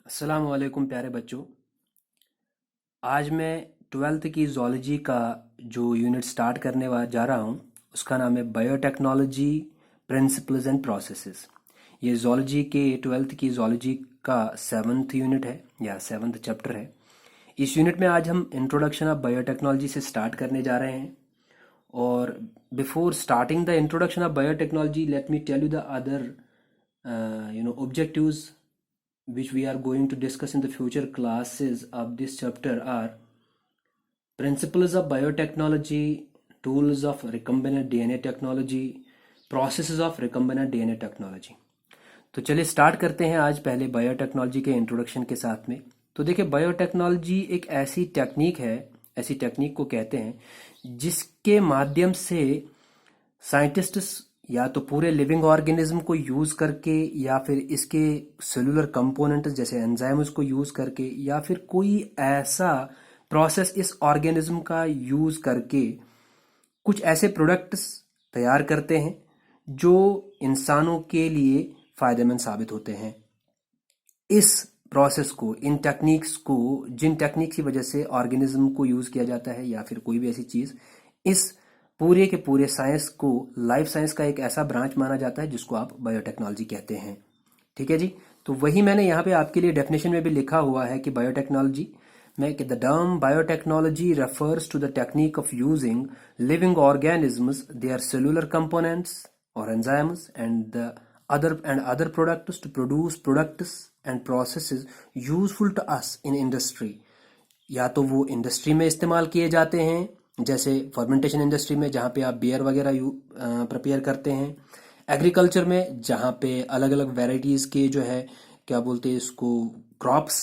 अस्सलाम वालेकुम प्यारे बच्चों। आज मैं ट्वेल्थ की ज़ूलॉजी का जो यूनिट स्टार्ट करने जा रहा हूँ उसका नाम है बायोटेक्नोलॉजी प्रिंसिपल्स एंड प्रोसेसेस। ये ज़ूलॉजी के ट्वेल्थ की ज़ूलॉजी का सेवन्थ यूनिट है या सेवन्थ चैप्टर है। इस यूनिट में आज हम इंट्रोडक्शन ऑफ बायोटेक्नोलॉजी से स्टार्ट करने जा रहे हैं। और before starting the introduction of biotechnology let me tell you the other objectives which we are going to discuss in the future classes of this chapter are principles of biotechnology, tools of recombinant DNA technology, processes of recombinant DNA technology। तो चलिए start करते हैं आज पहले biotechnology के introduction के साथ में। तो देखिए, बायोटेक्नोलॉजी एक ऐसी टेक्निक है, ऐसी टेक्निक को कहते हैं जिसके माध्यम से साइंटिस्ट्स या तो पूरे लिविंग ऑर्गेनिज्म को यूज करके या फिर इसके सेलुलर कंपोनेंट्स जैसे एंजाइम्स को यूज करके या फिर कोई ऐसा प्रोसेस इस ऑर्गेनिज्म का यूज करके कुछ ऐसे प्रोडक्ट्स तैयार करते हैं जो इंसानों के लिए फायदेमंद साबित होते हैं। इस प्रोसेस को, इन टेक्निक्स को, जिन टेक्निक्स की वजह से ऑर्गेनिज्म को यूज किया जाता है या फिर कोई भी ऐसी चीज, इस पूरे के पूरे साइंस को लाइफ साइंस का एक ऐसा ब्रांच माना जाता है जिसको आप बायोटेक्नोलॉजी कहते हैं। ठीक है जी। तो वही मैंने यहाँ पे आपके लिए डेफिनेशन में भी लिखा हुआ है कि बायोटेक्नोलॉजी में कि the term biotechnology refers to the technique of using living organisms, their cellular components और enzymes and other products to produce products and processes useful to us in industry। या तो वो इंडस्ट्री में इस्तेमाल किए जाते हैं जैसे फर्मेंटेशन इंडस्ट्री में जहाँ पे आप बियर वगैरह प्रिपेयर करते हैं, एग्रीकल्चर में जहाँ पे अलग अलग वेराइटीज़ के जो है क्या बोलते हैं इसको क्रॉप्स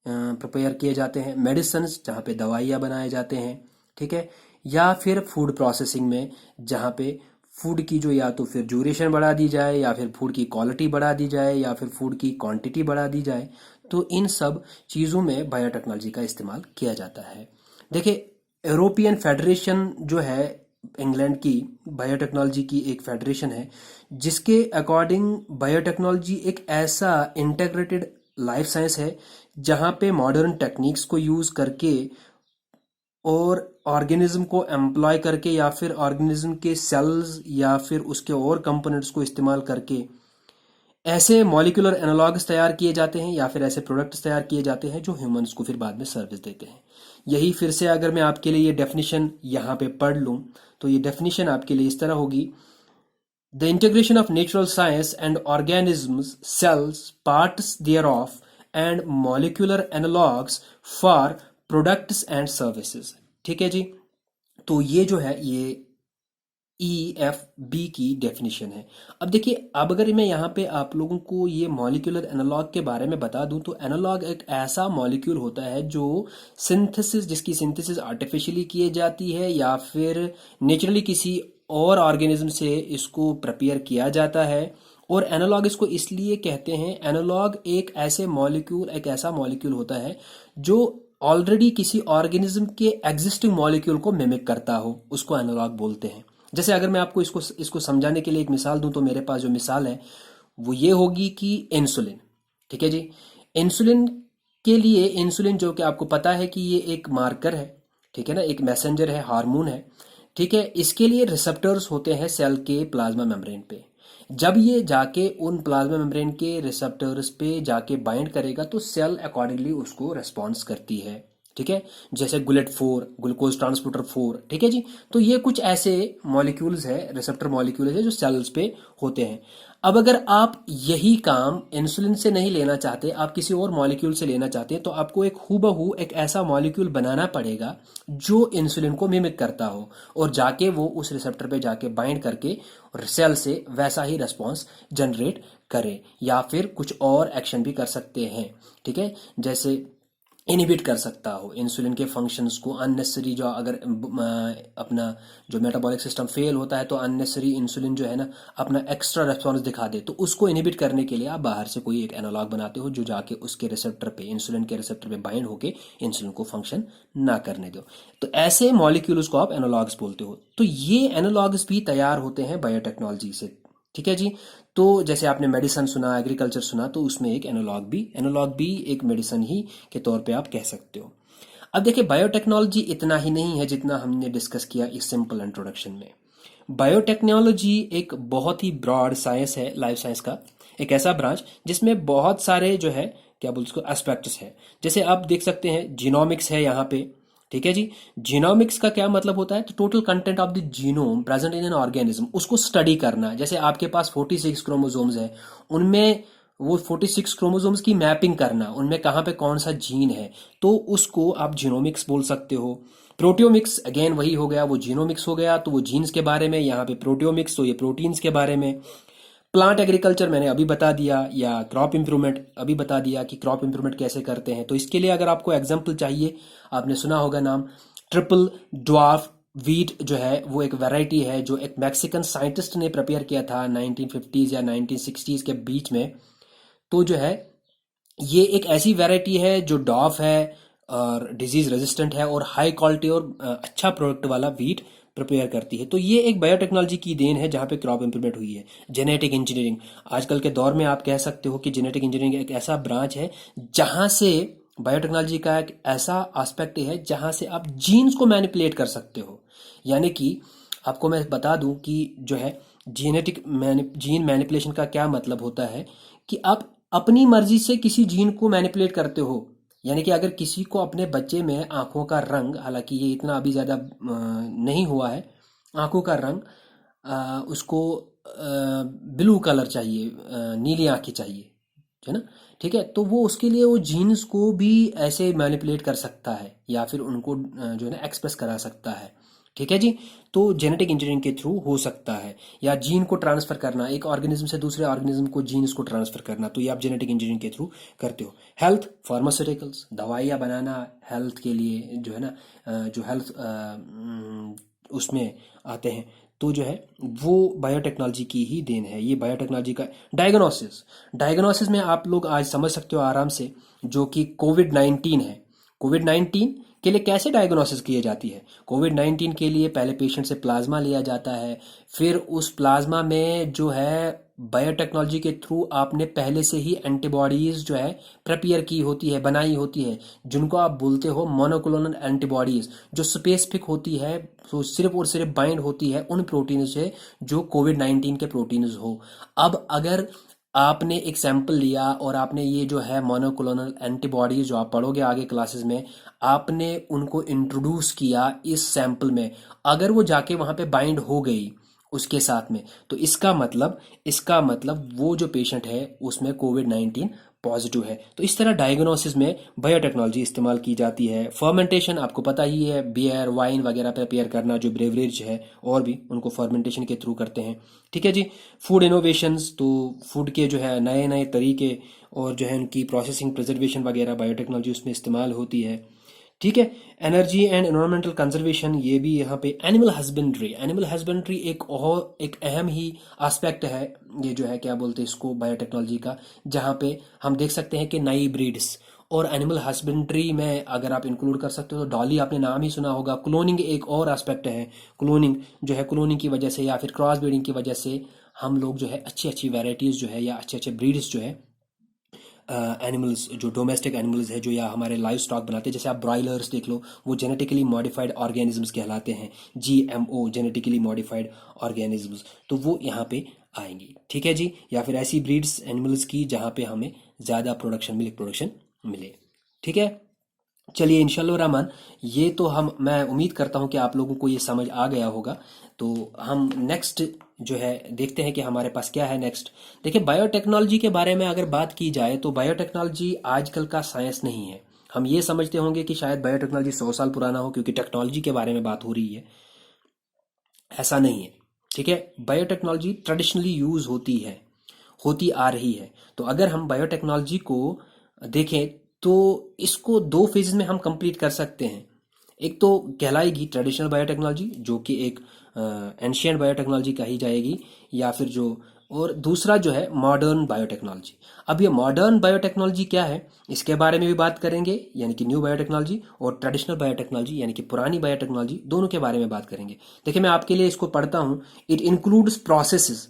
प्रिपेयर किए जाते हैं, मेडिसिन जहाँ पे दवाइयाँ बनाए जाते हैं, ठीक है, या फिर फूड प्रोसेसिंग में जहाँ पे फूड की जो या तो फिर ड्यूरेशन बढ़ा दी जाए या फिर फूड की क्वालिटी बढ़ा दी जाए या फिर फूड की क्वांटिटी बढ़ा दी जाए। तो इन सब चीज़ों में बायोटेक्नोलॉजी का इस्तेमाल किया जाता है। देखिए, यूरोपियन फेडरेशन जो है इंग्लैंड की, बायोटेक्नोलॉजी की एक फेडरेशन है जिसके अकॉर्डिंग बायोटेक्नोलॉजी एक ऐसा इंटीग्रेटेड लाइफ साइंस है जहाँ पे मॉडर्न टेक्निक्स को यूज़ करके और ऑर्गेनिज्म को एम्प्लॉय करके या फिर ऑर्गेनिज्म के सेल्स या फिर उसके और कंपोनेंट्स को इस्तेमाल करके ऐसे मॉलिक्यूलर एनालॉग्स तैयार किए जाते हैं या फिर ऐसे प्रोडक्ट्स तैयार किए जाते हैं जो ह्यूमंस को फिर बाद में सर्विस देते हैं। यही फिर से अगर मैं आपके लिए ये डेफिनेशन यहाँ पे पढ़ लूँ तो ये डेफिनेशन आपके लिए इस तरह होगी: the integration of natural science and organisms, cells, parts thereof and molecular analogues for products and services. ठीक है जी। तो ये जो है ये EFB की डेफिनेशन है। अब देखिए, अब अगर मैं यहाँ पे आप लोगों को ये मॉलिक्यूलर एनालॉग के बारे में बता दूं तो एनालॉग एक ऐसा मॉलिक्यूल होता है जो जिसकी सिंथेसिस आर्टिफिशियली की जाती है या फिर नेचुरली किसी और ऑर्गेनिज्म से इसको प्रिपेयर किया जाता है। और एनालॉग इसको इसलिए कहते हैं, एनालॉग एक ऐसा मॉलिक्यूल होता है जो ऑलरेडी किसी ऑर्गेनिज्म के एग्जिस्टिंग मॉलिक्यूल को मिमिक करता हो, उसको एनालॉग बोलते हैं। जैसे अगर मैं आपको इसको समझाने के लिए एक मिसाल दूं तो मेरे पास जो मिसाल है वो ये होगी कि इंसुलिन। ठीक है जी। इंसुलिन के लिए, इंसुलिन जो कि आपको पता है कि ये एक मार्कर है, ठीक है ना, एक मैसेंजर है, हार्मोन है, ठीक है। इसके लिए रिसेप्टर्स होते हैं सेल के प्लाज्मा मेम्ब्रेन पे। जब ये जाके उन प्लाज्मा मेम्ब्रेन के रिसेप्टर्स पे जाके बाइंड करेगा तो सेल अकॉर्डिंगली उसको रेस्पॉन्स करती है, ठीक है। जैसे GLUT4, ग्लूकोज ट्रांसपोर्टर 4, ठीक है जी। तो ये कुछ ऐसे मॉलिक्यूल्स है, रिसेप्टर मॉलिक्यूल्स है जो सेल्स पे होते हैं। अब अगर आप यही काम इंसुलिन से नहीं लेना चाहते, आप किसी और मॉलिक्यूल से लेना चाहते हैं, तो आपको एक हूबहू एक ऐसा मॉलिक्यूल बनाना पड़ेगा जो इंसुलिन को मिमिक करता हो और जाके वो उस रिसेप्टर पे जाके बाइंड करके सेल से वैसा ही रेस्पॉन्स जनरेट करे या फिर कुछ और एक्शन भी कर सकते हैं, ठीक है। जैसे इनहिबिट कर सकता हो इंसुलिन के फंक्शंस को, अननेसेसरी जो अगर अपना जो मेटाबॉलिक सिस्टम फेल होता है तो अननेसेसरी इंसुलिन जो है ना अपना एक्स्ट्रा रेस्पॉन्स दिखा दे, तो उसको इनहिबिट करने के लिए आप बाहर से कोई एक एनालॉग बनाते हो जो जाके उसके रिसेप्टर पे, इंसुलिन के रिसेप्टर पे बाइंड होके इंसुलिन को फंक्शन ना करने दो। तो ऐसे मॉलिक्यूल्स को आप एनालॉग्स बोलते हो। तो ये एनालॉग्स भी तैयार होते हैं बायोटेक्नोलॉजी से, ठीक है जी। तो जैसे आपने मेडिसिन सुना, एग्रीकल्चर सुना, तो उसमें एक एनालॉग भी एक मेडिसिन ही के तौर पे आप कह सकते हो। अब देखिए, बायोटेक्नोलॉजी इतना ही नहीं है जितना हमने डिस्कस किया इस सिंपल इंट्रोडक्शन में। बायोटेक्नोलॉजी एक बहुत ही ब्रॉड साइंस है, लाइफ साइंस का एक ऐसा ब्रांच जिसमें बहुत सारे जो है क्या बोलते उसको एस्पेक्ट्स है। जैसे आप देख सकते हैं जीनोमिक्स है यहाँ पे, ठीक है जी। जीनोमिक्स का क्या मतलब होता है? तो total content of the genome present in an organism, उसको स्टडी करना। जैसे आपके पास 46 क्रोमोसोम्स है, उनमें वो 46 क्रोमोसोम्स की मैपिंग करना, उनमें कहाँ पे कौन सा जीन है, तो उसको आप जीनोमिक्स बोल सकते हो। प्रोटियोमिक्स अगेन वही हो गया, वो जीनोमिक्स हो गया, तो वो जीन्स के बारे में। यहाँ पे प्रोटियोमिक्स तो ये प्रोटीन्स के बारे में। प्लांट एग्रीकल्चर मैंने अभी बता दिया, या क्रॉप इंप्रूवमेंट अभी बता दिया कि क्रॉप इंप्रूवमेंट कैसे करते हैं। तो इसके लिए अगर आपको एग्जाम्पल चाहिए, आपने सुना होगा नाम ट्रिपल ड्वार्फ वीट जो है, वो एक वैरायटी है जो एक मैक्सिकन साइंटिस्ट ने प्रिपेयर किया था 1950s या 1960s के बीच में। तो जो है ये एक ऐसी वैरायटी है जो डॉफ है और डिजीज रेजिस्टेंट है और हाई क्वालिटी और अच्छा प्रोडक्ट वाला वीट प्रिपेयर करती है। तो ये एक बायोटेक्नोलॉजी की देन है जहाँ पे क्रॉप इंप्रूवमेंट हुई है। जेनेटिक इंजीनियरिंग, आजकल के दौर में आप कह सकते हो कि जेनेटिक इंजीनियरिंग एक ऐसा ब्रांच है जहाँ से बायोटेक्नोलॉजी का एक ऐसा एस्पेक्ट है जहाँ से आप जीन्स को मैनिपुलेट कर सकते हो। यानी कि आपको मैं बता दूं कि जो है जीन मैनिपुलेशन का क्या मतलब होता है, कि आप अपनी मर्जी से किसी जीन को मैनिपुलेट करते हो। यानी कि अगर किसी को अपने बच्चे में आंखों का रंग, हालांकि ये इतना अभी ज़्यादा नहीं हुआ है, आंखों का रंग उसको ब्लू कलर चाहिए, नीली आंखें चाहिए, है ना, ठीक है, तो वो उसके लिए वो जीन्स को भी ऐसे मैनिपुलेट कर सकता है या फिर उनको जो है ना एक्सप्रेस करा सकता है। ठीक है जी। तो जेनेटिक इंजीनियरिंग के थ्रू हो सकता है, या जीन को ट्रांसफर करना, एक ऑर्गेनिज्म से दूसरे ऑर्गेनिज्म को जीन्स को ट्रांसफर करना, तो ये आप जेनेटिक इंजीनियरिंग के थ्रू करते हो। हेल्थ, फार्मास्यूटिकल्स, दवाइयाँ बनाना हेल्थ के लिए जो है ना, जो हेल्थ उसमें आते हैं, तो जो है वो बायोटेक्नोलॉजी की ही देन है। ये बायोटेक्नोलॉजी का डायग्नोसिस में आप लोग आज समझ सकते हो आराम से, जो कि कोविड 19 है। कोविड 19 के लिए कैसे डायग्नोसिस की जाती है? कोविड 19 के लिए पहले पेशेंट से प्लाज्मा लिया जाता है, फिर उस प्लाज्मा में जो है बायोटेक्नोलॉजी के थ्रू आपने पहले से ही एंटीबॉडीज जो है प्रिपेयर की होती है, बनाई होती है, जिनको आप बोलते हो मोनोक्लोनल एंटीबॉडीज, जो स्पेसिफिक होती है, तो सिर्फ और सिर्फ बाइंड होती है उन प्रोटीन से जो कोविड 19 के प्रोटीन्स हो। अब अगर आपने एक सैंपल लिया और आपने ये जो है मोनोक्लोनल एंटीबॉडीज, जो आप पढ़ोगे आगे क्लासेस में, आपने उनको इंट्रोड्यूस किया इस सैंपल में, अगर वो जाके वहां पे बाइंड हो गई उसके साथ में, तो इसका मतलब वो जो पेशेंट है उसमें कोविड 19 पॉजिटिव है। तो इस तरह डायग्नोसिस में बायोटेक्नोलॉजी इस्तेमाल की जाती है। फर्मेंटेशन आपको पता ही है, बियर वाइन वगैरह प्रिपेयर करना, जो ब्रेवरेज है और भी उनको फर्मेंटेशन के थ्रू करते हैं। ठीक है जी। फूड इनोवेशंस, तो फूड के जो है नए नए तरीके और जो है उनकी प्रोसेसिंग, प्रिजर्वेशन वगैरह बायोटेक्नोलॉजी उसमें इस्तेमाल होती है। ठीक है। एनर्जी एंड एनवायरमेंटल कंजर्वेशन, ये भी यहाँ पे। एनिमल हस्बेंड्री एक अहम ही एस्पेक्ट है, ये जो है क्या बोलते हैं इसको, बायोटेक्नोलॉजी का, जहाँ पे हम देख सकते हैं कि नई ब्रीड्स और एनिमल हस्बेंड्री में अगर आप इंक्लूड कर सकते हो तो डॉली आपने नाम ही सुना होगा। क्लोनिंग एक और एस्पेक्ट है। क्लोनिंग जो है, क्लोनिंग की वजह से या फिर क्रॉस ब्रीडिंग की वजह से हम लोग जो है अच्छी अच्छी वेराइटीज़ जो है या अच्छे अच्छे ब्रीड्स जो है एनिमल्स, जो डोमेस्टिक एनिमल्स है जो या हमारे लाइव स्टॉक बनाते हैं, जैसे आप ब्रॉयलर्स देख लो, वो जेनेटिकली मॉडिफाइड ऑर्गेनिजम्स कहलाते हैं, GMO, जेनेटिकली मॉडिफाइड ऑर्गेनिजम्स, तो वो यहाँ पे आएंगी। ठीक है जी। या फिर ऐसी ब्रीड्स एनिमल्स की जहाँ पे हमें ज़्यादा मिल्क प्रोडक्शन मिले। ठीक है। चलिए इंशाल्लाह रहमान, ये तो मैं उम्मीद करता हूँ कि आप लोगों को ये समझ आ गया होगा। तो हम नेक्स्ट जो है देखते हैं कि हमारे पास क्या है नेक्स्ट। देखिए, बायोटेक्नोलॉजी के बारे में अगर बात की जाए तो बायोटेक्नोलॉजी आजकल का साइंस नहीं है। हम ये समझते होंगे कि शायद बायोटेक्नोलॉजी 100 साल पुराना हो क्योंकि टेक्नोलॉजी के बारे में बात हो रही है, ऐसा नहीं है। ठीक है। बायोटेक्नोलॉजी ट्रेडिशनली यूज होती आ रही है। तो अगर हम बायोटेक्नोलॉजी को देखें तो इसको दो फेजेस में हम कंप्लीट कर सकते हैं। एक तो कहलाएगी ट्रेडिशनल बायोटेक्नोलॉजी, जो कि एक एंशियंट बायोटेक्नोलॉजी कही जाएगी, या फिर जो, और दूसरा जो है मॉडर्न बायोटेक्नोलॉजी। अब ये मॉडर्न बायोटेक्नोलॉजी क्या है, इसके बारे में भी बात करेंगे, यानी कि न्यू बायोटेक्नोलॉजी, और ट्रेडिशनल बायोटेक्नोलॉजी यानी कि पुरानी बायोटेक्नोलॉजी, दोनों के बारे में बात करेंगे। देखिए, मैं आपके लिए इसको पढ़ता हूँ। It includes processes,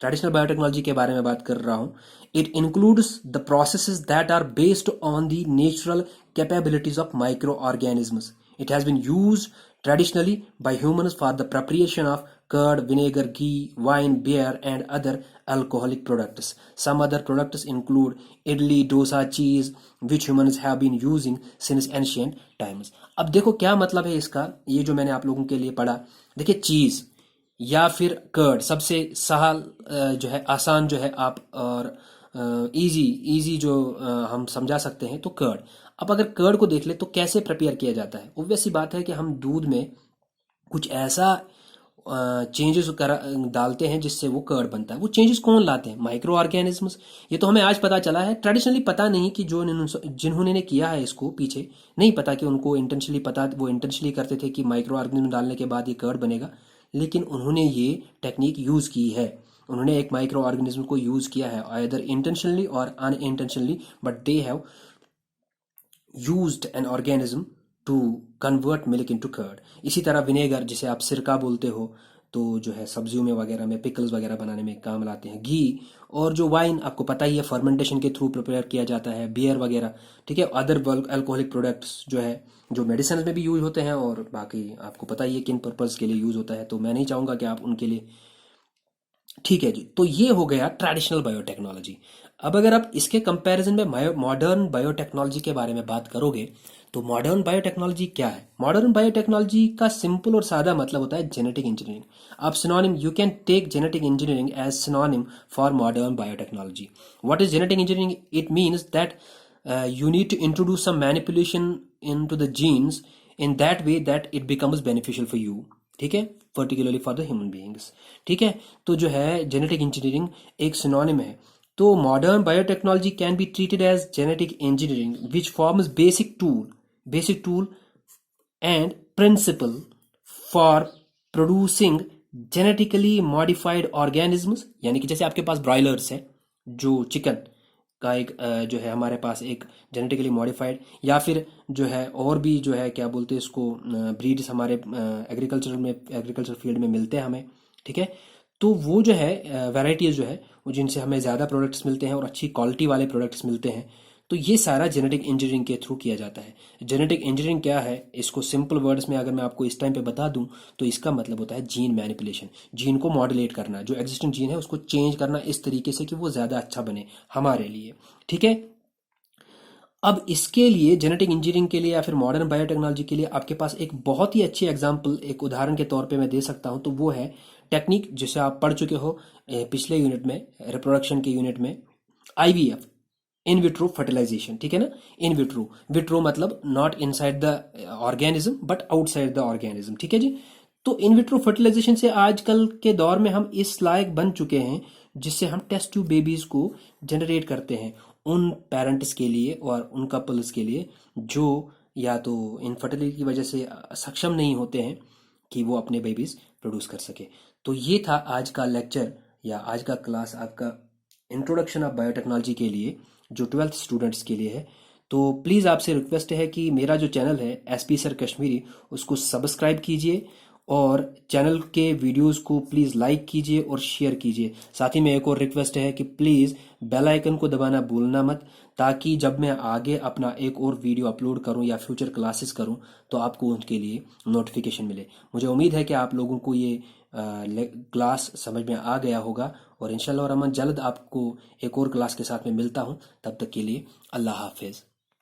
traditional biotechnology के बारे में बात कर रहा हूँ. It includes the processes that are based on the natural capabilities of microorganisms. It has been used traditionally by humans for the preparation of curd, vinegar, ghee, wine, beer, and other alcoholic products. Some other products include idli, dosa, cheese, which humans have been using since ancient times. अब देखो क्या मतलब है इसका, ये जो मैंने आप लोगों के लिए पढ़ा. देखिए, चीज़ या फिर कर्ड सबसे सहल जो है, आसान जो है आप, और इजी इजी जो हम समझा सकते हैं तो कर्ड. अब अगर कर्ड को देख ले तो कैसे प्रिपेयर किया जाता है. ऑब्वियस सी बात है कि हम दूध में कुछ ऐसा चेंजेस डालते हैं जिससे वो कर्ड बनता है. वो चेंजेस कौन लाते हैं? Micro organisms. ये तो हमें आज पता चला है. ट्रेडिशनली पता नहीं कि जो जिन्होंने ने किया है इसको पीछे, नहीं पता कि उनको इंटेंशनली पता, वो इंटेंशनली करते थे कि माइक्रो ऑर्गेनिज्म डालने के बाद ये कर्ड बनेगा, लेकिन उन्होंने ये टेक्निक यूज़ की है. उन्होंने एक माइक्रो ऑर्गेनिज्म को यूज़ किया है, आइदर इंटेंशनली और unintentionally, but they have used an organism to convert milk into curd. इसी तरह विनेगर, जिसे आप सिरका बोलते हो, तो जो है सब्जियों में वगैरह में, पिकल्स वगैरह बनाने में काम लाते हैं. घी और जो वाइन आपको पता ही है फर्मेंटेशन के थ्रू प्रिपेयर किया जाता है. बियर वगैरह, ठीक है. अदर अल्कोहलिक प्रोडक्ट्स जो है, जो मेडिसिन में भी यूज होते हैं, और बाकी आपको पता ही है किन पर्पज़ के लिए यूज होता है, तो मैं नहीं चाहूँगा कि आप उनके लिए. ठीक है जी. तो ये हो गया ट्रेडिशनल बायोटेक्नोलॉजी. अब अगर आप इसके कंपैरिजन में मॉडर्न बायोटेक्नोलॉजी के बारे में बात करोगे, तो मॉडर्न बायोटेक्नोलॉजी क्या है? मॉडर्न बायोटेक्नोलॉजी का सिंपल और सादा मतलब होता है जेनेटिक इंजीनियरिंग. आप synonym, you can take genetic engineering as synonym for modern biotechnology. What is genetic engineering? It means that you need to introduce some manipulation into the genes in that way that it becomes beneficial for you. ठीक है, particularly for the human beings. ठीक है, तो जो है genetic engineering एक synonym है. तो modern biotechnology can be treated as genetic engineering which forms basic tool and principle for producing genetically modified organisms. यानी कि जैसे आपके पास ब्रॉयलर्स है, जो चिकन का एक जो है हमारे पास एक जेनेटिकली मॉडिफाइड, या फिर जो है और भी जो है क्या बोलते हैं इसको, ब्रीड्स हमारे एग्रीकल्चर फील्ड में मिलते हैं हमें. ठीक है, तो वो जो है वैराइटीज़ जो है वो, जिनसे हमें ज़्यादा प्रोडक्ट्स मिलते हैं और अच्छी क्वालिटी वाले प्रोडक्ट्स मिलते हैं, तो ये सारा जेनेटिक इंजीनियरिंग के थ्रू किया जाता है. जेनेटिक इंजीनियरिंग क्या है, इसको सिंपल वर्ड्स में अगर मैं आपको इस टाइम पे बता दूं, तो इसका मतलब होता है जीन मैनिपुलेशन. जीन को मॉड्यूलेट करना, जो एग्जिस्टिंग जीन है उसको चेंज करना इस तरीके से कि वो ज़्यादा अच्छा बने हमारे लिए. ठीक है, अब इसके लिए जेनेटिक इंजीनियरिंग के लिए या फिर मॉडर्न बायोटेक्नोलॉजी के लिए आपके पास एक बहुत ही अच्छी एग्जांपल, एक उदाहरण के तौर पे मैं दे सकता हूं. तो वो है टेक्निक जिसे आप पढ़ चुके हो पिछले यूनिट में, रिप्रोडक्शन के यूनिट में, आईवीएफ, इन विट्रो फर्टिलाइजेशन. ठीक है ना, इन विट्रो, विट्रो मतलब not inside the organism but outside the organism. ठीक है जी. तो इन विट्रो फर्टिलाइजेशन से आजकल के दौर में हम इस लायक बन चुके हैं जिससे हम टेस्ट ट्यूब बेबीज को जनरेट करते हैं उन पेरेंट्स के लिए और उन कपल्स के लिए जो या तो इनफर्टिलिटी की वजह से सक्षम नहीं होते हैं कि वो अपने बेबीज प्रोड्यूस कर सके. तो ये था आज का लेक्चर या आज का क्लास आपका इंट्रोडक्शन ऑफ बायोटेक्नोलॉजी के लिए, जो 12th स्टूडेंट्स के लिए है. तो प्लीज़ आपसे रिक्वेस्ट है कि मेरा जो चैनल है एसपी सर कश्मीरी, उसको सब्सक्राइब कीजिए और चैनल के वीडियोस को प्लीज़ लाइक कीजिए और शेयर कीजिए. साथ ही में एक और रिक्वेस्ट है कि प्लीज़ बेल आइकन को दबाना भूलना मत, ताकि जब मैं आगे अपना एक और वीडियो अपलोड करूं या फ्यूचर क्लासेस करूं तो आपको उनके लिए नोटिफिकेशन मिले. मुझे उम्मीद है कि आप लोगों को ये क्लास समझ में आ गया होगा, और इंशाल्लाह रहमान जल्द आपको एक और क्लास के साथ में मिलता हूं. तब तक के लिए अल्लाह हाफिज़.